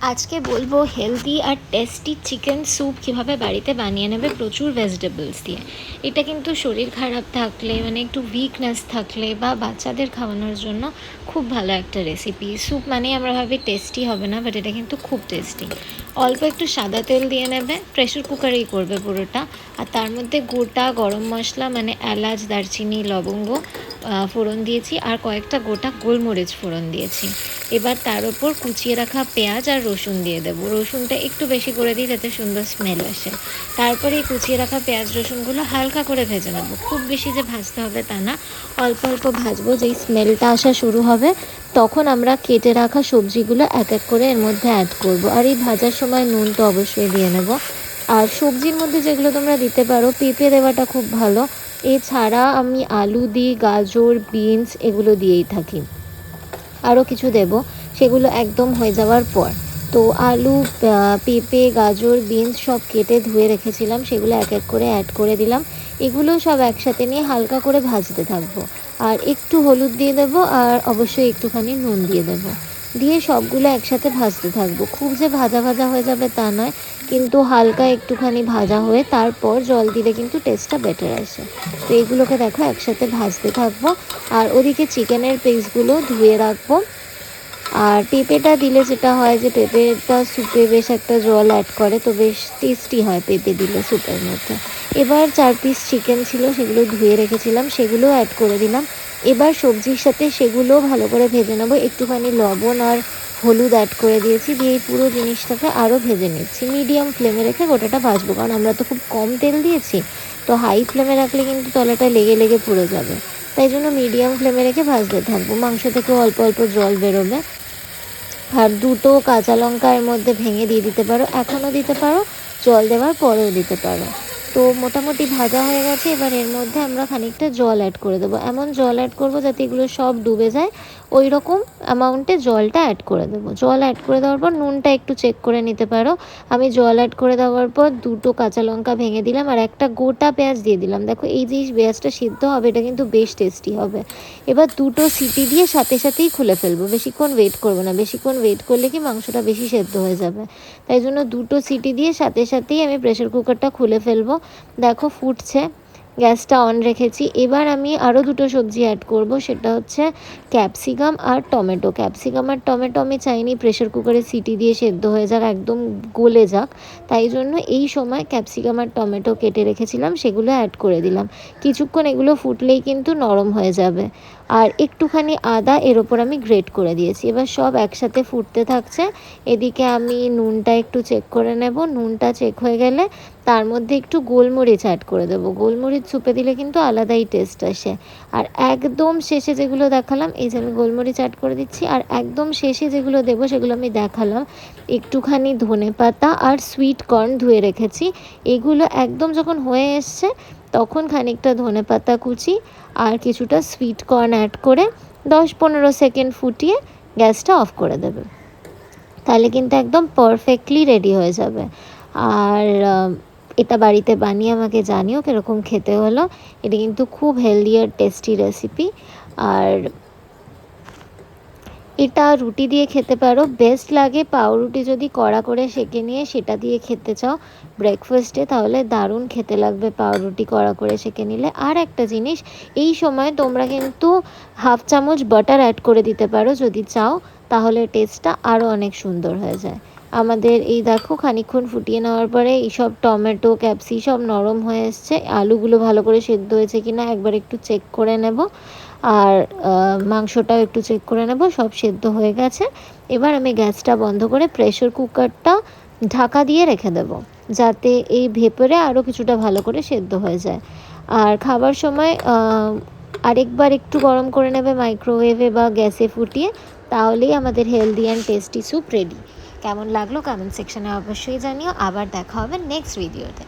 আজকে বলবো হেলদি আর tasty chicken soup কীভাবে বাড়িতে বানিয়ে নেবে প্রচুর ভেজিটেবলস দিয়ে। এটা কিন্তু শরীর খারাপ থাকলে, মানে একটু উইকনেস থাকলে বা বাচ্চাদের খাওয়ানোর জন্য খুব ভালো একটা রেসিপি। স্যুপ মানে আমরা ভাবি টেস্টি হবে না, বাট এটা কিন্তু খুব টেস্টি। অল্প একটু সাদা তেল দিয়ে নেবে, প্রেশার কুকারেই করবে পুরোটা। আর তার মধ্যে গোটা গরম মশলা মানে এলাচ, দারচিনি, লবঙ্গ ফোড়ন দিয়েছি, আর কয়েকটা গোটা গোলমরিচ ফোড়ন দিয়েছি। এবার তার ওপর কুচিয়ে রাখা পেঁয়াজ আর রসুন দিয়ে দেবো। রসুনটা একটু বেশি করে দিই যাতে সুন্দর স্মেল আসে। তারপরে এই কুচিয়ে রাখা পেঁয়াজ রসুনগুলো হালকা করে ভেজে নেবো, খুব বেশি যে ভাজতে হবে তা না, অল্প অল্প ভাজবো। যেই স্মেলটা আসা শুরু হবে তখন আমরা কেটে রাখা সবজিগুলো এক এক করে এর মধ্যে অ্যাড করব। আর এই ভাজার সময় নুন তো অবশ্যই দিয়ে নেব। আর সবজির মধ্যে যেগুলো তোমরা দিতে পারো, পেঁপে দেওয়াটা খুব ভালো। এছাড়া আমি আলু দিই, গাজর, বিনস এগুলো দিয়েই থাকি। আরও কিছু দেব, সেগুলো একদম হয়ে যাওয়ার পর। তো আলু, পেঁপে, গাজর, বিনস সব কেটে ধুয়ে রেখেছিলাম, সেগুলো এক এক করে অ্যাড করে দিলাম। এগুলো সব একসাথে নিয়ে হালকা করে ভাজতে থাকবো। আর একটু হলুদ দিয়ে দেবো, আর অবশ্যই একটুখানি নুন দিয়ে দেবো। দিয়ে সবগুলো একসাথে ভাজতে থাকবো। খুব যে ভাজা ভাজা হয়ে যাবে তা নয়, কিন্তু হালকা একটুখানি ভাজা হয়ে তারপর জল দিলে কিন্তু টেস্টটা বেটার আসে। তো এগুলোকে দেখো একসাথে ভাজতে থাকবো। আর ওদিকে চিকেনের পিসগুলো ধুয়ে রাখবো। আর পেঁপেটা দিলে যেটা হয় যে পেঁপেটা স্যুপে বেশ একটা জল অ্যাড করে, তো বেশ টেস্টি হয় পেঁপে দিলে স্যুপের মধ্যে। এবার 4 পিস চিকেন ছিল, সেগুলো ধুয়ে রেখেছিলাম, সেগুলোও অ্যাড করে দিলাম। এবার সবজির সাথে সেগুলো ভালো করে ভেজে নেবো। একটুখানি লবণ আর হলুদ অ্যাড করে দিয়েছি, দিয়ে এই পুরো জিনিসটাকে আরও ভেজে নিচ্ছি। মিডিয়াম ফ্লেমে রেখে গোটাটা ভাজবো, কারণ আমরা তো খুব কম তেল দিয়েছি। তো হাই ফ্লেমে রাখলে কিন্তু তলাটা লেগে লেগে পুড়ে যাবে। তাই জন্য মিডিয়াম ফ্লেমে রেখে ভাজতে থাকবো। মাংস থেকেও অল্প অল্প জল বেরোবে। আর দুটো কাঁচা লঙ্কা এর মধ্যে ভেঙে দিয়ে দিতে পারো, এখনও দিতে পারো, জল দেওয়ার পরেও দিতে পারো। তো মোটামুটি ভাজা হয়ে গেছে। এবার এর মধ্যে আমরা খানিকটা জল অ্যাড করে দেবো। এমন জল অ্যাড করবো যাতে এগুলো সব ডুবে যায়, ওই রকম অ্যামাউন্টে জলটা অ্যাড করে দেবো। জল অ্যাড করে দেওয়ার পর নুনটা একটু চেক করে নিতে পারো। আমি জল অ্যাড করে দেওয়ার পর দুটো কাঁচা লঙ্কা ভেঙে দিলাম আর একটা গোটা পেঁয়াজ দিয়ে দিলাম। দেখো এই যে পেঁয়াজটা সিদ্ধ হবে, এটা কিন্তু বেশ টেস্টি হবে। এবার দুটো সিটি দিয়ে সাথে সাথেই খুলে ফেলবো, বেশিক্ষণ ওয়েট করবো না। বেশিক্ষণ ওয়েট করলে কি মাংসটা বেশি সেদ্ধ হয়ে যাবে। তাই জন্য দুটো সিটি দিয়ে সাথে সাথেই আমি প্রেশার কুকারটা খুলে ফেলবো। দেখো ফুটছে, গ্যাসটা অন রেখেছি। এবার আমি আরও দুটো সবজি অ্যাড করব, সেটা হচ্ছে ক্যাপসিকাম আর টমেটো। ক্যাপসিকাম আর টমেটো আমি চাইনি প্রেশার কুকারে সিটি দিয়ে সেদ্ধ হয়ে যাক, একদম গলে যাক। তাই জন্য এই সময় ক্যাপসিকাম আর টমেটো কেটে রেখেছিলাম, সেগুলো অ্যাড করে দিলাম। কিছুক্ষণ এগুলো ফুটলেই কিন্তু নরম হয়ে যাবে। আর একটুখানি আদা এর ওপর আমি গ্রেট করে দিয়েছি। এবার সব একসাথে ফুটতে থাকছে। এদিকে আমি নুনটা একটু চেক করে নেব। নুনটা চেক হয়ে গেলে তার মধ্যে একটু গোলমরিচ অ্যাড করে দেবো। গোলমরিচ সুপে দিলে কিন্তু আলাদাই টেস্ট আসে। আর একদম শেষে যেগুলো দেখালাম, এই যে আমি গোলমরিচ অ্যাড করে দিচ্ছি, আর একদম শেষে যেগুলো দেবো সেগুলো আমি দেখালাম। একটুখানি ধনেপাতা আর সুইট কর্ন ধুয়ে রেখেছি। এগুলো একদম যখন হয়ে এসছে তখন খানিকটা ধনেপাতা কুচি আর কিছুটা সুইট কর্ন অ্যাড করে 10-15 সেকেন্ড ফুটিয়ে গ্যাসটা অফ করে দেবে। তাহলে কিন্তু একদম পারফেক্টলি রেডি হয়ে যাবে। আর এটা বাড়িতে বানিয়ে আমাকে জানিও কীরকম খেতে হলো। এটা কিন্তু খুব হেলদি আর টেস্টি রেসিপি। আর এটা রুটি দিয়ে খেতে পারো, বেস্ট লাগে পাউরুটি যদি কড়া করে সেঁকে নিয়ে সেটা দিয়ে খেতে চাও ব্রেকফাস্টে, তাহলে দারুণ খেতে লাগবে পাউরুটি কড়া করে সেঁকে নিলে। আর একটা জিনিস, এই সময় তোমরা কিন্তু 1/2 চামচ বাটার অ্যাড করে দিতে পারো যদি চাও, তাহলে টেস্টটা আরও অনেক সুন্দর হয়ে যায়। আমাদের এই দেখো খানিকক্ষণ ফুটিয়ে নেওয়ার পরে এইসব টমেটো, ক্যাপসি সব নরম হয়ে এসছে। আলুগুলো ভালো করে সেদ্ধ হয়েছে কিনা একবার একটু চেক করে নেব। আর মাংসটাও একটু চেক করে নেব, সব সেদ্ধ হয়ে গেছে। এবার আমি গ্যাসটা বন্ধ করে প্রেশার কুকারটা ঢাকা দিয়ে রেখে দেব, যাতে এই ভেপরে আরও কিছুটা ভালো করে সেদ্ধ হয়ে যায়। আর খাবার সময় আরেকবার একটু গরম করে নেবে মাইক্রোওয়েভে বা গ্যাসে ফুটিয়ে, তাহলেই আমাদের healthy and tasty soup ready. কেমন লাগলো কমেন্ট সেকশনে অবশ্যই জানিও। আবার দেখা হবে নেক্সট ভিডিওতে।